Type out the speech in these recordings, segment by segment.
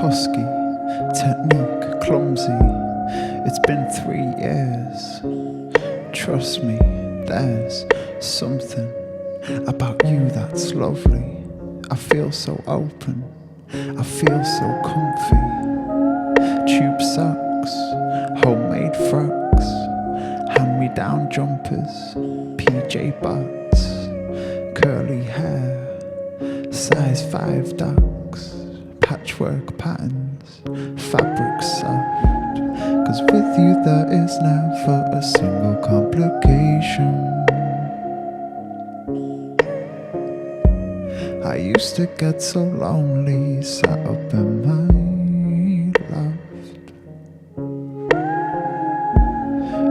husky, technique clumsy. It's been 3 years. Trust me, there's something about you that's lovely. I feel so open, I feel so comfy. Tube socks, homemade frocks, hand-me-down jumpers, PJ bots, curly hair, size 5 ducks, patchwork patterns, fabric soft. 'Cause with you there is never a single complication. I used to get so lonely, sat up in my loft.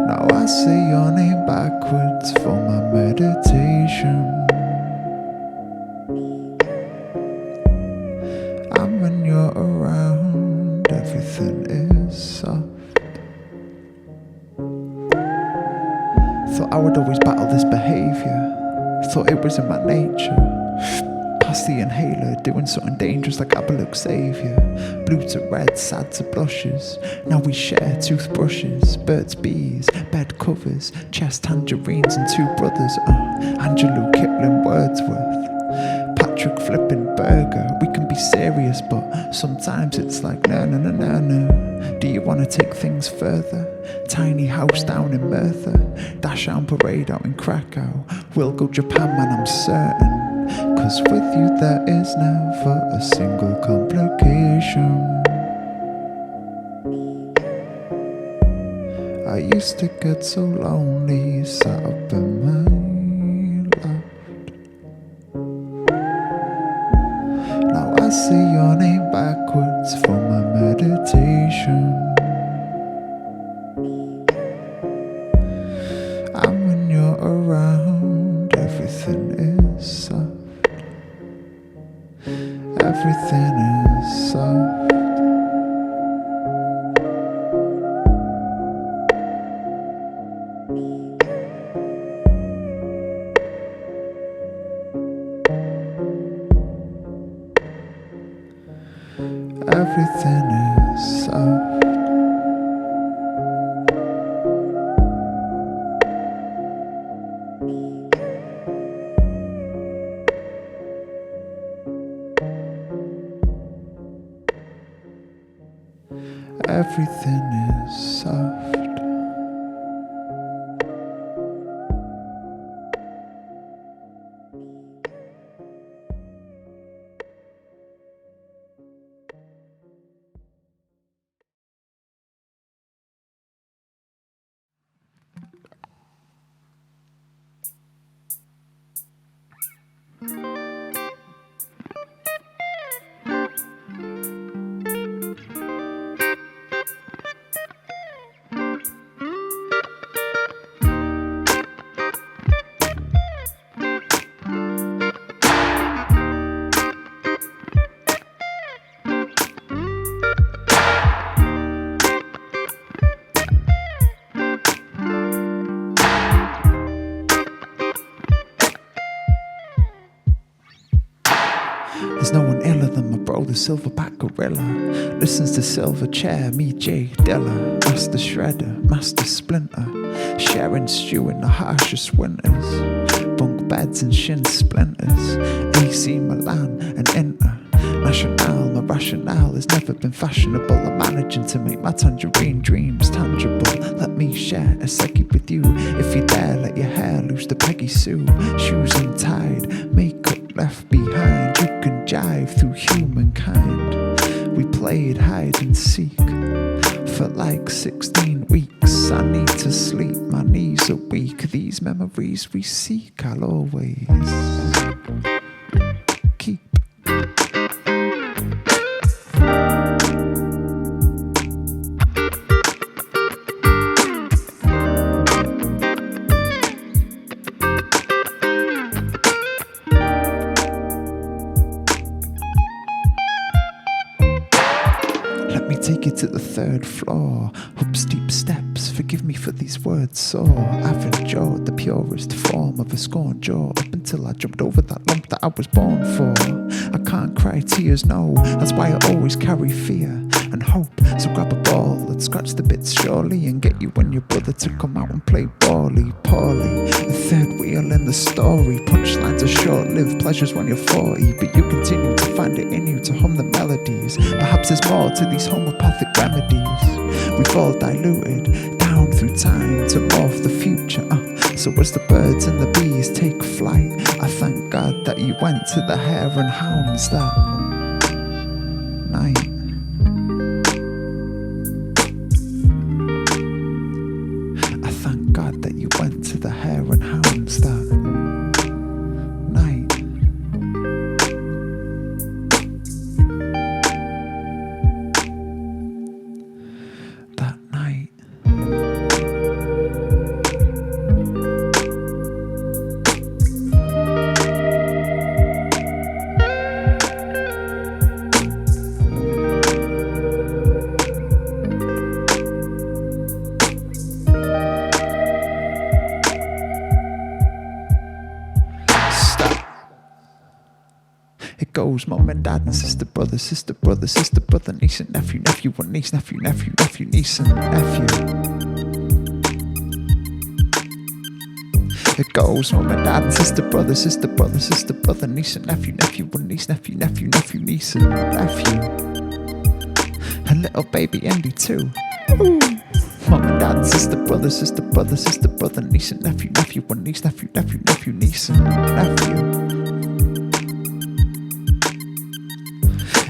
Now I say your name backwards for my meditation. And when you're around, everything is soft. Thought I would always battle this behaviour, thought it was in my nature. Past the inhaler, doing something dangerous like Abaluk Saviour. Blue to red, sad to blushes. Now we share toothbrushes, Burt's Bees, bed covers, chest tangerines and 2 brothers. Angelou Kipling Wordsworth, Patrick flipping Burger. We can be serious, but sometimes it's like no. Do you want to take things further? Tiny house down in Merthyr, dash down parade out in Krakow. We'll go Japan, man, I'm certain. 'Cause with you there is never a single complication. I used to get so lonely, sat up in my loft. Now I say your name backwards for my meditation. And when you're around, everything is soft. Everything is soft. Everything is soft. Everything is soft. There's no one iller than my bro, the silverback gorilla. Listens to Silverchair, me J Dilla, Master Shredder, Master Splinter, sharing stew in the harshest winters, bunk beds and shin splinters, AC Milan and Inter. National, my rationale has never been fashionable. I'm managing to make my tangerine dreams tangible. Let me share a second with you. If you dare, let your hair loose to Peggy Sue. Shoes untied, makeup left behind. You can jive through humankind. We played hide and seek for like 16 weeks. I need to sleep, my knees are weak. These memories we seek, I'll always keep. Take you to the third floor, up steep steps, forgive me for these words sore. I've endured the purest form of a scorned jaw, up until I jumped over that lump that I was born for. I can't cry tears, no, that's why I always carry fear and hope. So grab a ball, let's scratch the bits surely, and get you and your brother to come out and play bally, poorly. The third wheel in the story, punchlines are short-lived pleasures when you're 40, but you continue to find it in you to hum the melodies. Perhaps there's more to these homeopathic remedies. We've all diluted down through time to morph the future. So as the birds and the bees take flight, I thank God that you went to the hare and hounds that night. I thank God that you went to the hare and hounds that night. That night. It goes mum and dad and sister, brother, sister, brother, sister, brother, niece and nephew, nephew, and niece, nephew, nephew, nephew, niece and nephew. It goes mum and dad and sister, brother, sister, brother, sister, brother, niece and nephew, nephew, and niece, nephew, nephew, nephew, niece and nephew. And little baby Andy too. Ooh. Mum and dad and sister, brother, sister, brother, sister, brother, niece and nephew, nephew, and niece, nephew, nephew, nephew, niece and nephew.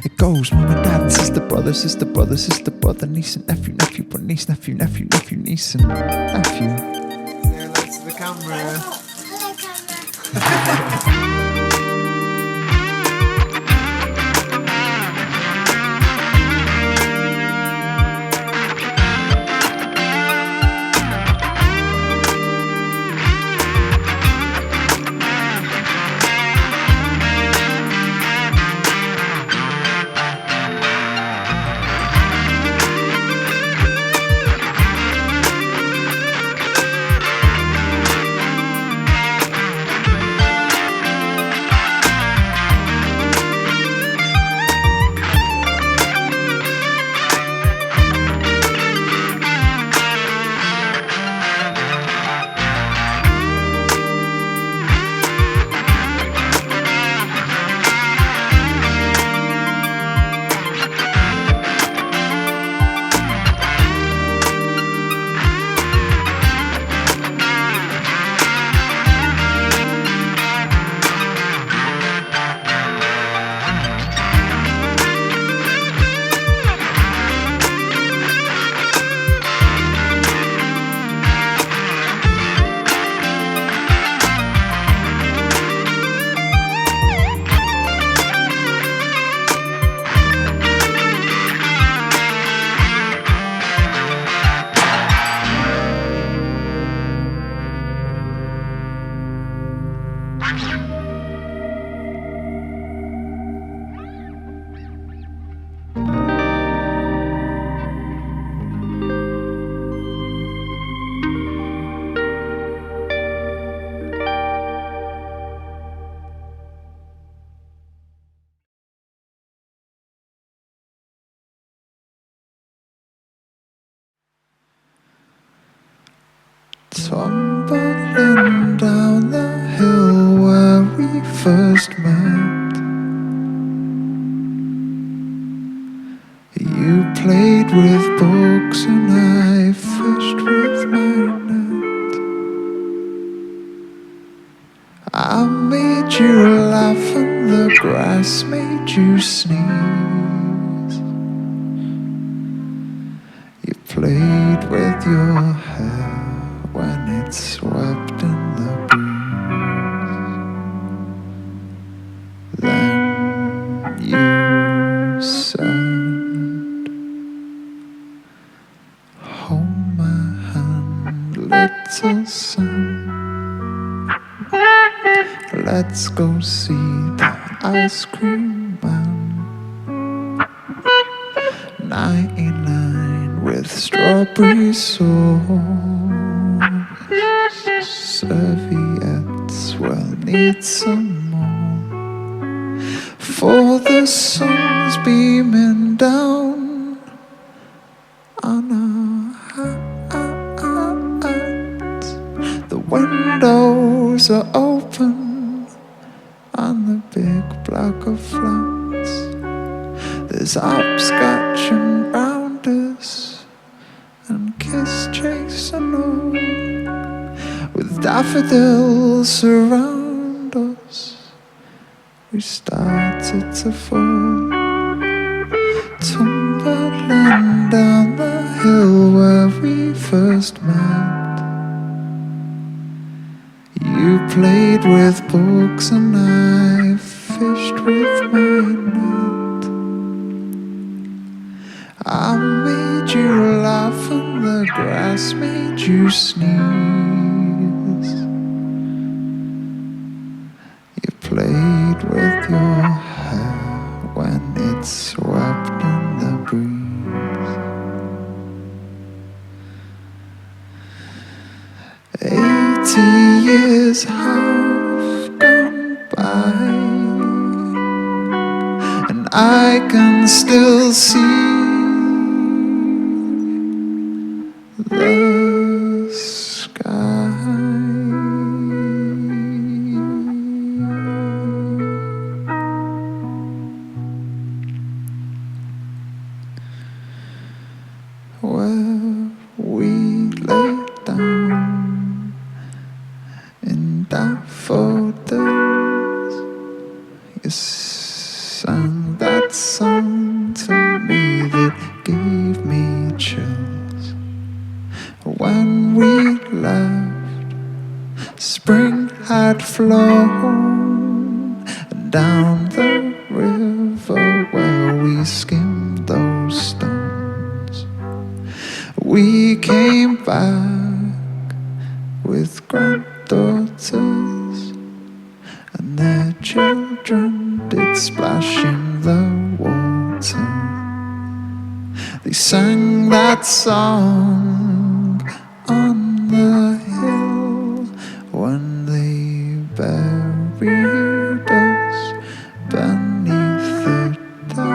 It goes mum and dad and sister, brother, sister, brother, sister, brother, niece and nephew, nephew, and niece, nephew, nephew, nephew, niece and nephew. Yeah, that's the camera. Hello, camera. tumbling down the hill where we first met. You played with books and I fished with my net. I made you laugh and the grass made you sneeze. You played with your hair when it swept in the breeze. Then you said, hold my hand, little son. Let's go see the ice cream man. 99 with strawberry sauce. Serviettes will need some more. For the sun's beaming down on our hats. The windows are open on the big block of flats. There's hopscotching round us and kiss chasing all. With daffodils surround us, we started to fall. Tumbling down the hill where we first met. You played with books and I fished with my net. I made you laugh and the grass made you sneeze. You played with your hair when it swept in the breeze. 80 years have gone by, and I can still see the sky. Where we lay down in daffodils, you sang that song to me that gave me chills. When we left, spring had flown down the river where we skimmed those stones. We came back with granddaughters, and their children did splash in the water. They sang that song on the hill when they buried us beneath the daffodils.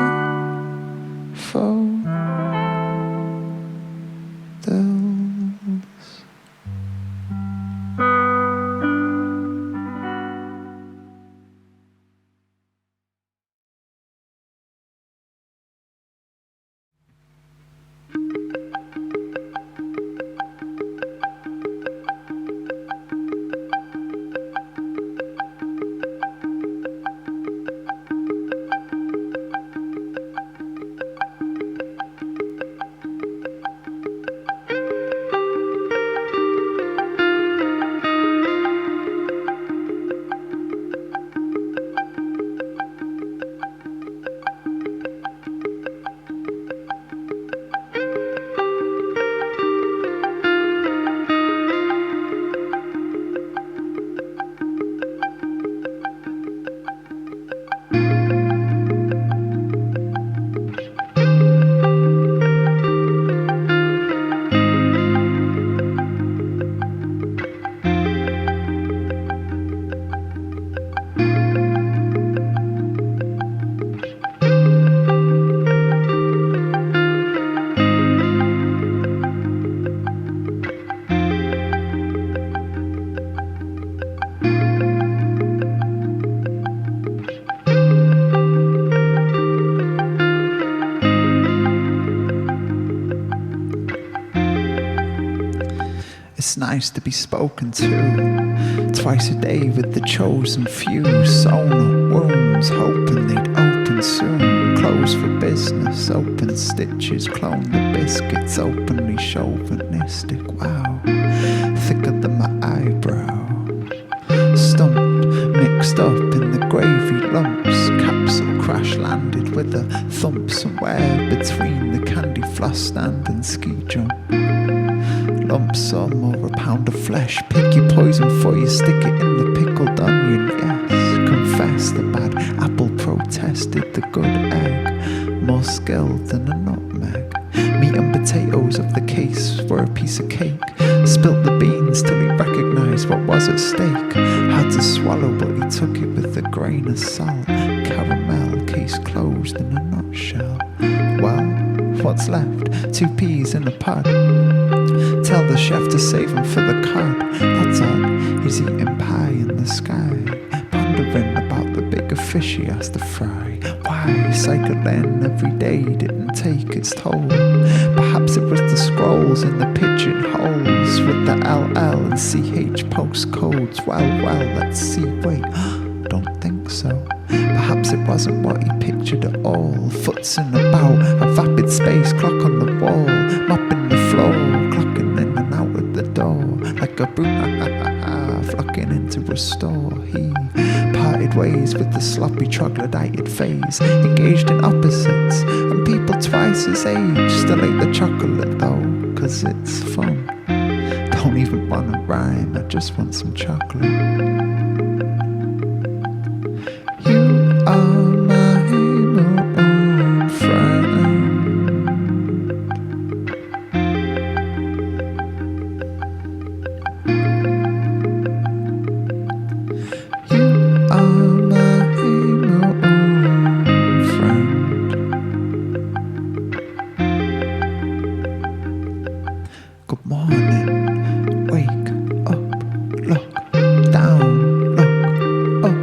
It's nice to be spoken to twice a day with the chosen few. Sewn up wounds, hoping they'd open soon. Closed for business, open stitches, clone the biscuits, openly chauvinistic. Wow, thicker than my eyebrow. Stumped, mixed up in the gravy lumps. Capsule crash landed with a thump somewhere between the candy floss stand and ski jump. Lump sum or a pound of flesh. Pick your poison for you, stick it in the pickled onion. Yes, confess the bad apple protested the good egg. More skilled than a nutmeg. Meat and potatoes of the case were a piece of cake. Spilt the beans till he recognised what was at stake. Had to swallow but he took it with a grain of salt. Caramel, case closed in a nutshell. Well, what's left? 2 peas in a pod. Tell the chef to save him for the cod. That's odd, he's eating pie in the sky. Pondering about the bigger fish he has to fry. Why cycling every day didn't take its toll? Perhaps it was the scrolls in the pigeonholes with the LL and CH postcodes. Well, let's see, wait, don't think so. Perhaps it wasn't what he pictured at all. Futzing about, a vapid space clock on the wall. Mopping the floor, clocking in and out of the door. Like a broom, flocking into a store. He parted ways with the sloppy troglodyte phase. Engaged in opposites, and people twice his age still ate the chocolate though, cause it's fun. Don't even wanna rhyme, I just want some chocolate. You are my own friend. You are my own friend. Good morning, wake up, look down, look up.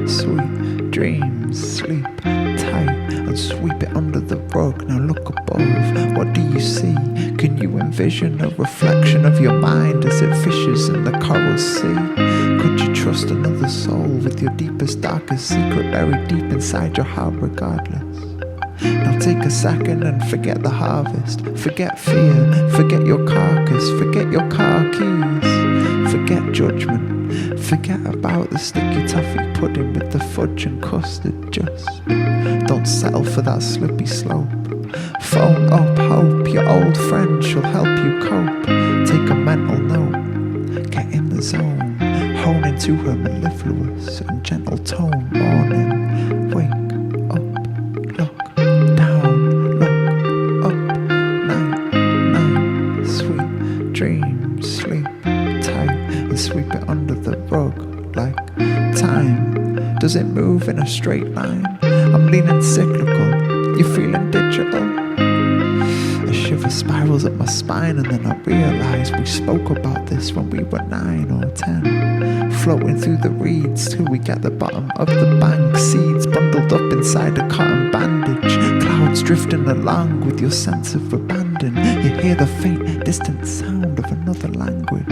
Sweet dreams, sleep tight and sweep it under the rug. Now look above, what do you see? Can you envision a reflection of your mind as it fishes in the coral sea? Could you trust another soul with your deepest, darkest secret buried deep inside your heart regardless? Now take a second and forget the harvest. Forget fear, forget your carcass, forget your car keys. Forget judgment. Forget about the sticky toffee pudding with the fudge and custard. Just don't settle for that slippy slope. Phone up hope, your old friend shall help you cope. Take a mental note, get in the zone. Hone into her mellifluous and gentle tone. Morning, wake up, look down, look up. Night, sweet dreams, sleep tight and sweep it under the rug. Like time, does it move in a straight line? I'm leaning cyclical, you feeling digital? A shiver spirals up my spine and then I realise we spoke about this when we were 9 or 10. Floating through the reeds till we get the bottom of the bank. Seeds bundled up inside a cotton bandage. Clouds drifting along with your sense of abandon. You hear the faint distant sound of another language.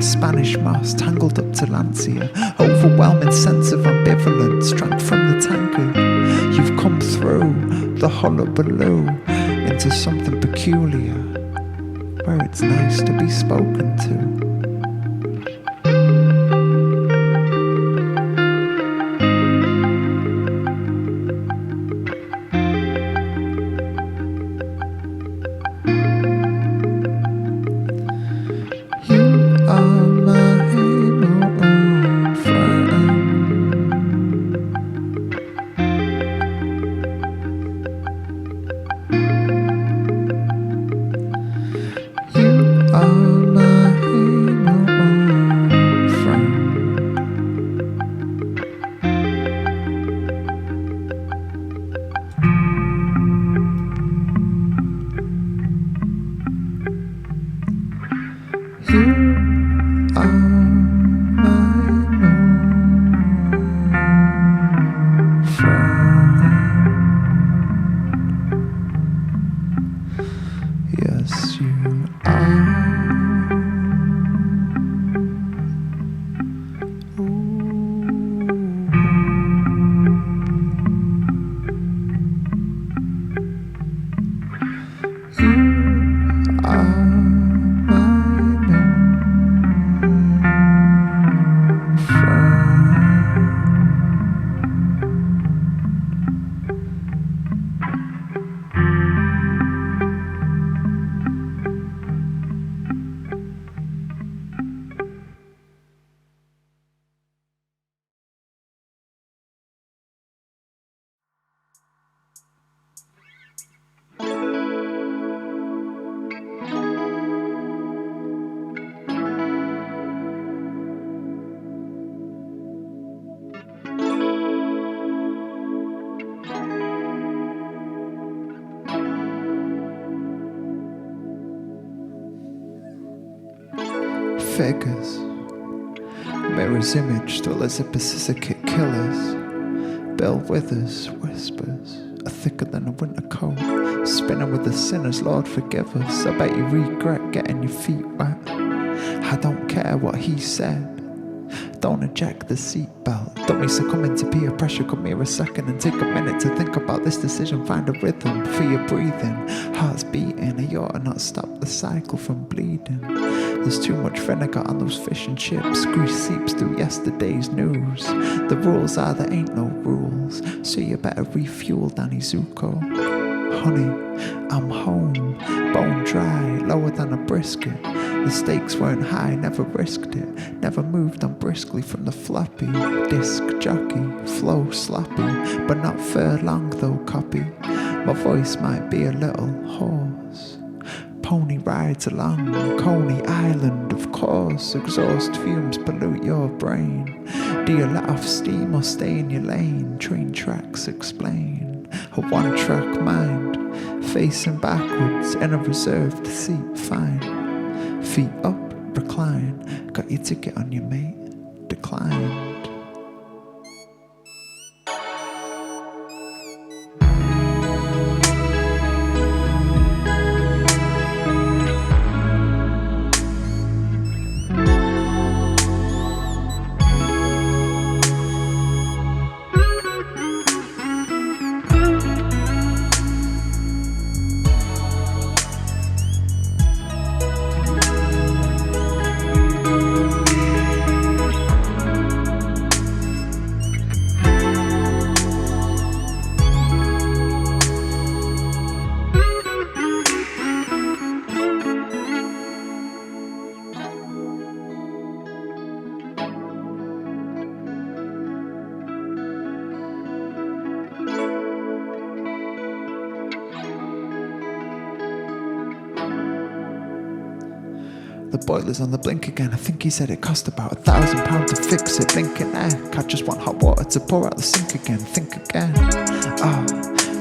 Spanish moss tangled up to Lancia. Overwhelming sense of ambivalence drank from the tankard. You've come through the hullabaloo into something peculiar where it's nice to be spoken to. You are my figures. Mirror's image still as if Pacific killers. Bill Withers whispers, are thicker than a winter coat. Spinning with the sinners, Lord forgive us. I bet you regret getting your feet wet. I don't care what he said. Don't eject the seatbelt. Don't be succumbing to peer pressure. Come here a second and take a minute to think about this decision. Find a rhythm for your breathing. Heart's beating, you ought to not stop the cycle from bleeding. There's too much vinegar on those fish and chips. Grease seeps through yesterday's news. The rules are there ain't no rules, so you better refuel Danny Zuko. Honey, I'm home, bone dry, lower than a brisket. The stakes weren't high, never risked it. Never moved on briskly from the floppy. Disc jockey, flow sloppy, but not furlong though copy. My voice might be a little hoarse. Pony rides along Coney Island, of course. Exhaust fumes pollute your brain. Do you let off steam or stay in your lane? Train tracks explain a one-track mind, facing backwards in a reserved seat, fine. Feet up, recline. Got your ticket on you, mate. Declined. The boiler's on the blink again. I think he said it cost about £1,000 to fix it. Blinking neck, I just want hot water to pour out the sink again. Think again.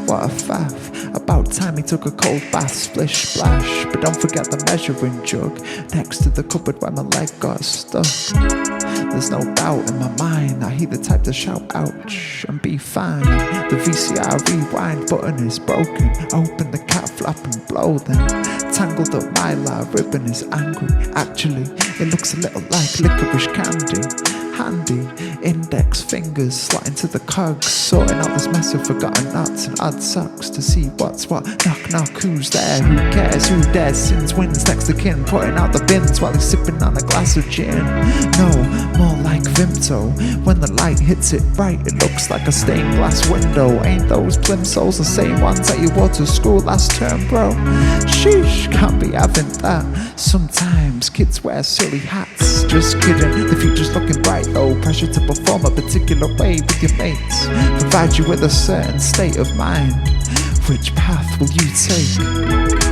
What a faff. About time he took a cold bath, splish splash. But don't forget the measuring jug next to the cupboard where my leg got stuck. There's no doubt in my mind that he the type to shout ouch and be fine. The VCR rewind button is broken. Open the cat flap and blow them. Tangled up mylar ribbon is angry. Actually, it looks a little like licorice candy. Handy, index fingers slotting to the cogs, sorting out this mess of forgotten knots and odd socks to see what's what. Knock knock, who's there? Who cares? Who dares? Sins wins next to kin, putting out the bins while he's sipping on a glass of gin. No, more like Vimto. When the light hits it right, it looks like a stained glass window. Ain't those plimsolls the same ones that you wore to school last term, bro? Sheesh, can't be having that. Sometimes kids wear silly hats. Just kidding, the future's looking bright though. Pressure to perform a particular way with your mates provide you with a certain state of mind. Which path will you take?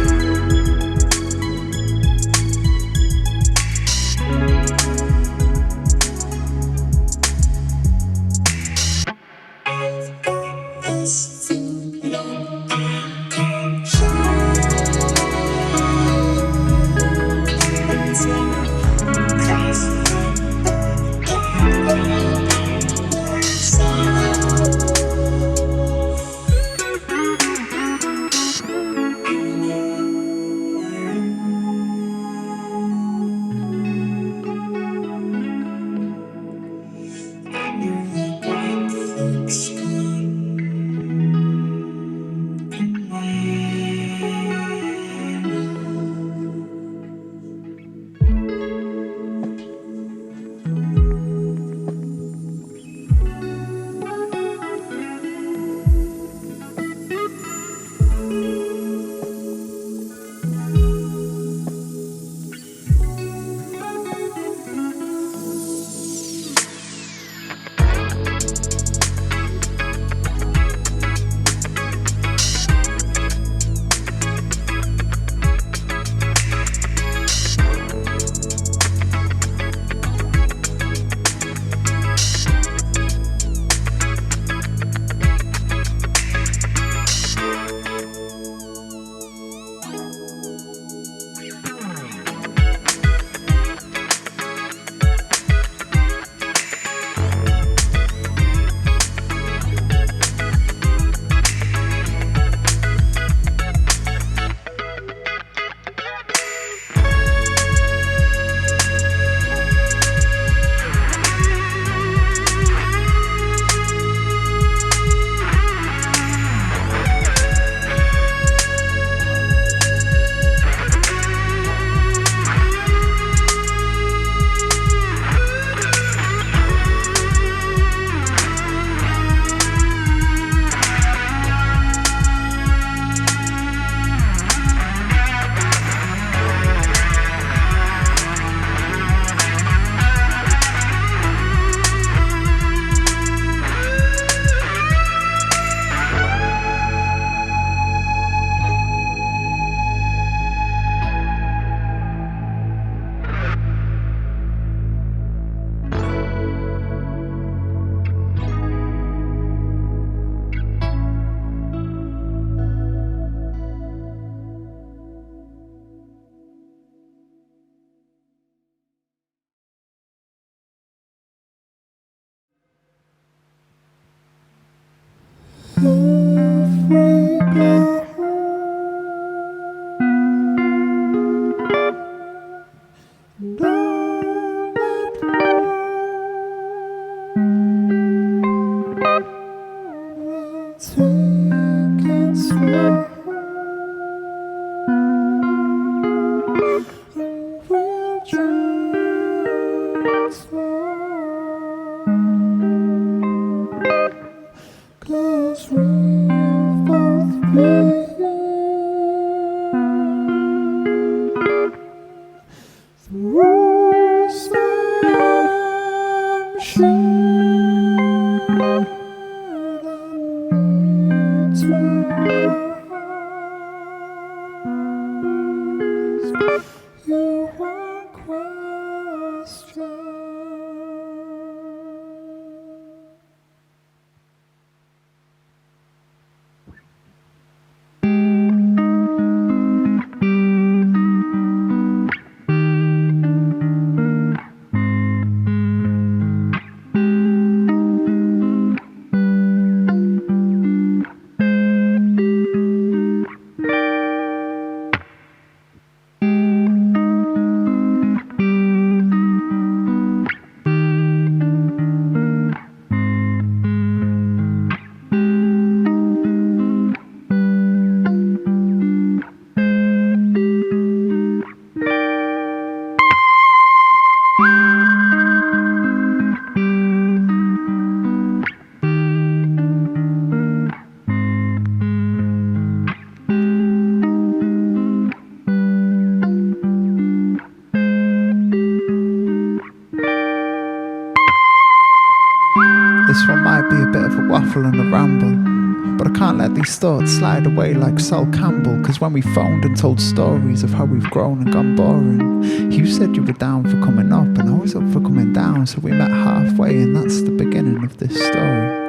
This one might be a bit of a waffle and a ramble, but I can't let these thoughts slide away like Sol Campbell, cause when we phoned and told stories of how we've grown and gone boring, you said you were down for coming up and I was up for coming down, so we met halfway and that's the beginning of this story.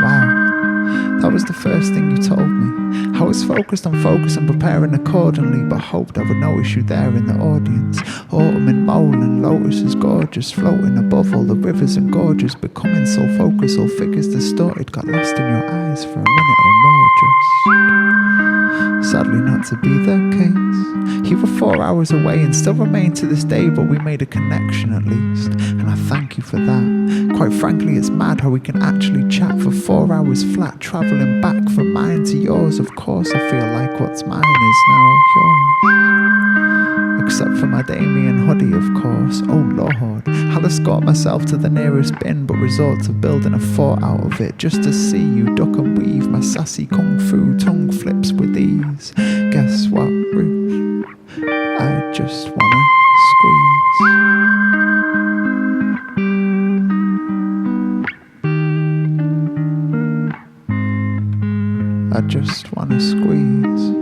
Wow, that was the first thing you told me. I was focused on focus and preparing accordingly, but hoped there were no issue there in the audience. Autumn in mole and lotuses gorgeous, floating above all the rivers and gorges, becoming so focused all figures distorted, got lost in your eyes for a minute or more just. Sadly not to be the case. You were 4 hours away and still remain to this day, but we made a connection at least, and I thank you for that. Quite frankly, it's mad how we can actually chat for 4 hours flat, travelling back from mine to yours. Of course I feel like what's mine is now yours. Except for my Damien hoodie, of course. Oh Lord, I'll escort myself to the nearest bin, but resort to building a fort out of it, just to see you duck and weave my sassy kung fu tongue flips with ease. Guess what, Ruth? I just wanna squeeze. I just wanna squeeze.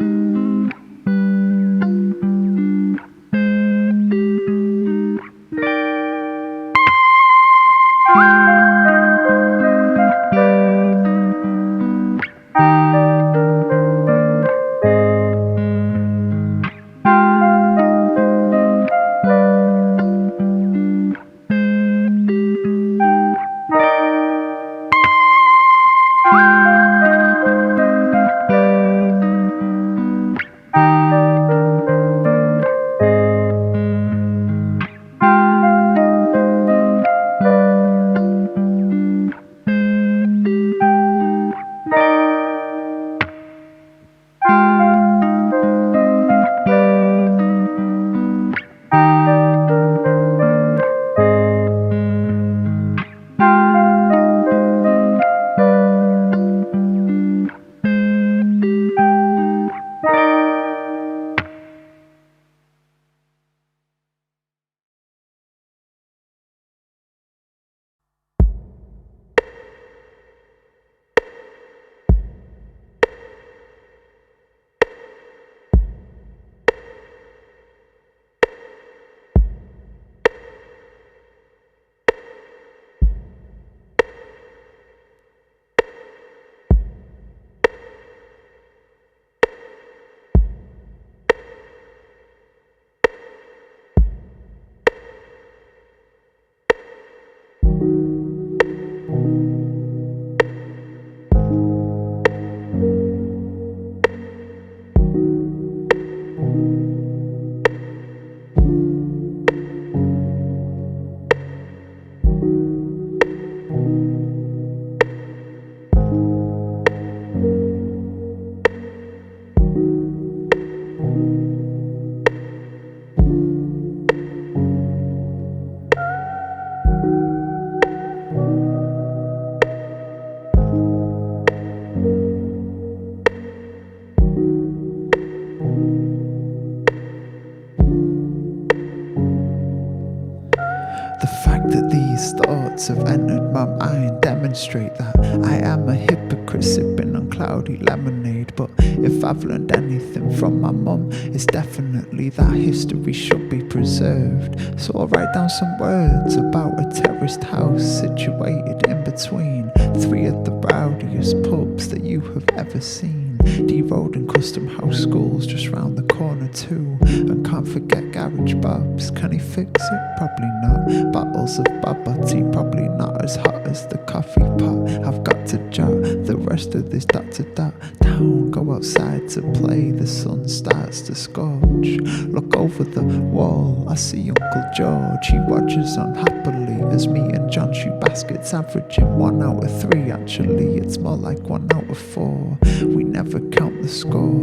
that these thoughts have entered my mind demonstrate that I am a hypocrite sipping on cloudy lemonade. But if I've learned anything from my mum, it's definitely that history should be preserved. So I'll write down some words about a terraced house situated in between three of the rowdiest pubs that you have ever seen. D-Road and Custom House schools just round the corner too. And can't forget Garage Bob's. Can he fix it? Probably not. Bottles of bubble tea, probably not as hot as the coffee pot. I've got to jot the rest of this dot to dot down. Go outside to play, the sun starts to scorch. Look over the wall, I see Uncle George. He watches on happily as me and John shoot baskets, averaging 1 out of 3. Actually, it's more like 1 out of 4. We never count the score,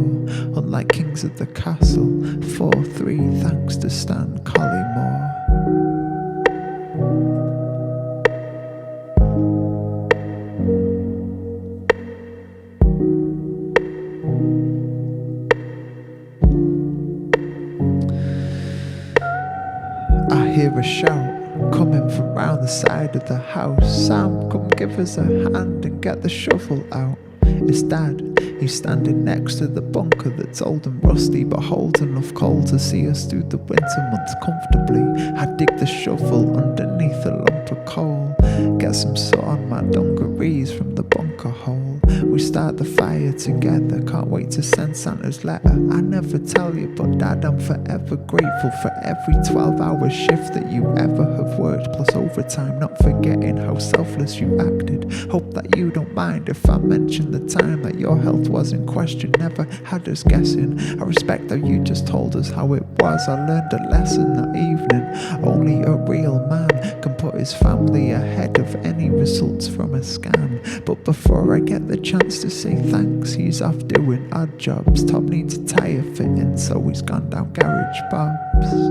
unlike kings of the castle. 4-3 thanks to Stan Collymore. I hear a shout coming from round the side of the house. Sam, come give us a hand and get the shovel out. It's Dad. He's standing next to the bunker that's old and rusty, but holds enough coal to see us through the winter months comfortably. I dig the shovel underneath a lump of coal, get some soot on my dungarees from the bunker hole. We start the fire together, can't wait to send Santa's letter. I never tell you, but Dad, I'm forever grateful for every 12-hour shift that you ever have worked, plus overtime, not forgetting how selfless you acted. Hope that you don't mind if I mention the time that your health was in question, never had us guessing. I respect how you just told us how it was. I learned a lesson that evening. Only a real man can put his family ahead of any results from a scan. But before I get the chance to say thanks, he's off doing odd jobs. Tom needs a tyre fitting, so he's gone down Garage Bob's.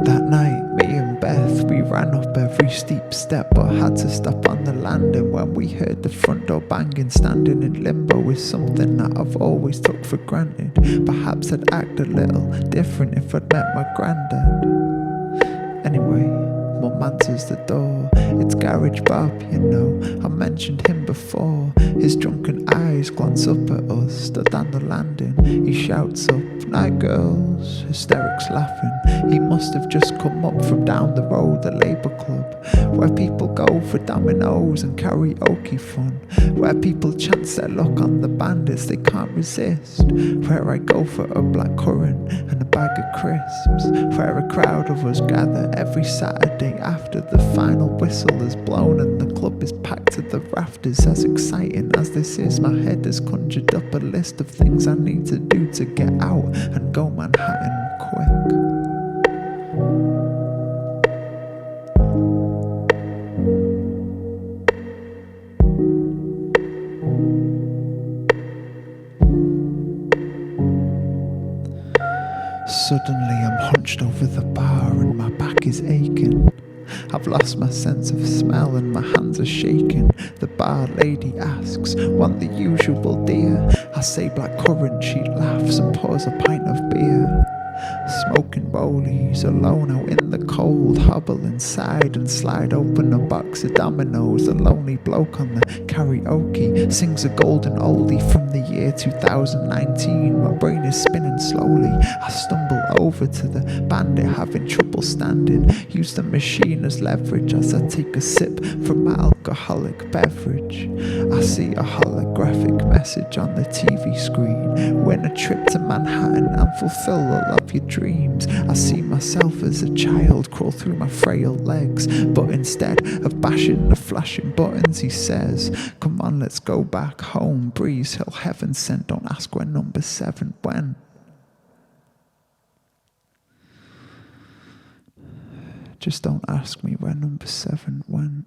That night, me and Beth, we ran up every steep step, but had to stop on the landing when we heard the front door banging. Standing in limbo is something that I've always took for granted. Perhaps I'd act a little different if I'd met my granddad. Anyway, Mum answers the door. It's Garage Bob, you know, I mentioned him before. His drunken eyes glance up at us, stood on the landing. He shouts up, "Night girls," hysterics laughing. He must have just come up from down the road, the Labour Club, where people go for dominoes and karaoke fun, where people chance their luck on the bandits they can't resist, where I go for a black currant and a bag of crisps, where a crowd of us gather every Saturday after the final whistle is blown and the club is packed to the rafters. As exciting as this is, my head has conjured up a list of things I need to do to get out and go Manhattan quick. Suddenly I'm hunched over the bar and my back is aching. I've lost my sense of smell and my hands are shaking. The bar lady asks, "Want the usual, dear?" I say black currant, she laughs and pours a pint of beer. Smoking rollies, alone out in the cold, hobble inside and slide open a box of dominoes. The lonely bloke on the karaoke sings a golden oldie from the year 2019. My brain is spinning slowly. I stumble over to the bandit having trouble standing. Use the machine as leverage as I take a sip from my alcoholic beverage. I see a holographic message on the TV screen. Win a trip to Manhattan and fulfill all of your dreams. I see myself as a child crawl through my frail legs, but instead of bashing the flashing buttons, he says, "Come on, let's go back home. Breeze Hill, heaven sent. Don't ask where number 7 went." Just don't ask me where number 7 went.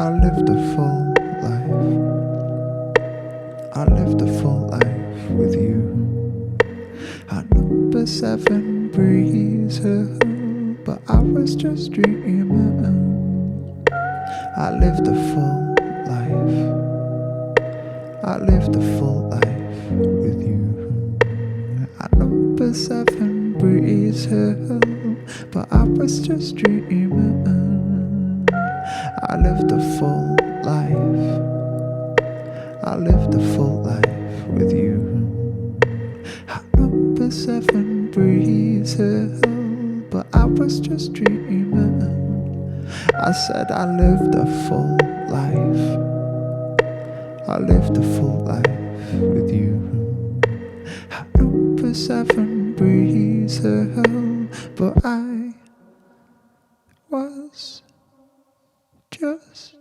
I lived a full full life. I lived a full life with you. At number 7 breezer, but I was just dreaming. I lived a full life. I lived a full life with you. At number 7 breezer, but I was just dreaming. I lived a full life. I lived a full life with you. At number 7 breezer, but I was just dreaming. I said I lived a full life. I lived a full life with you. At number 7 breezer, but I was just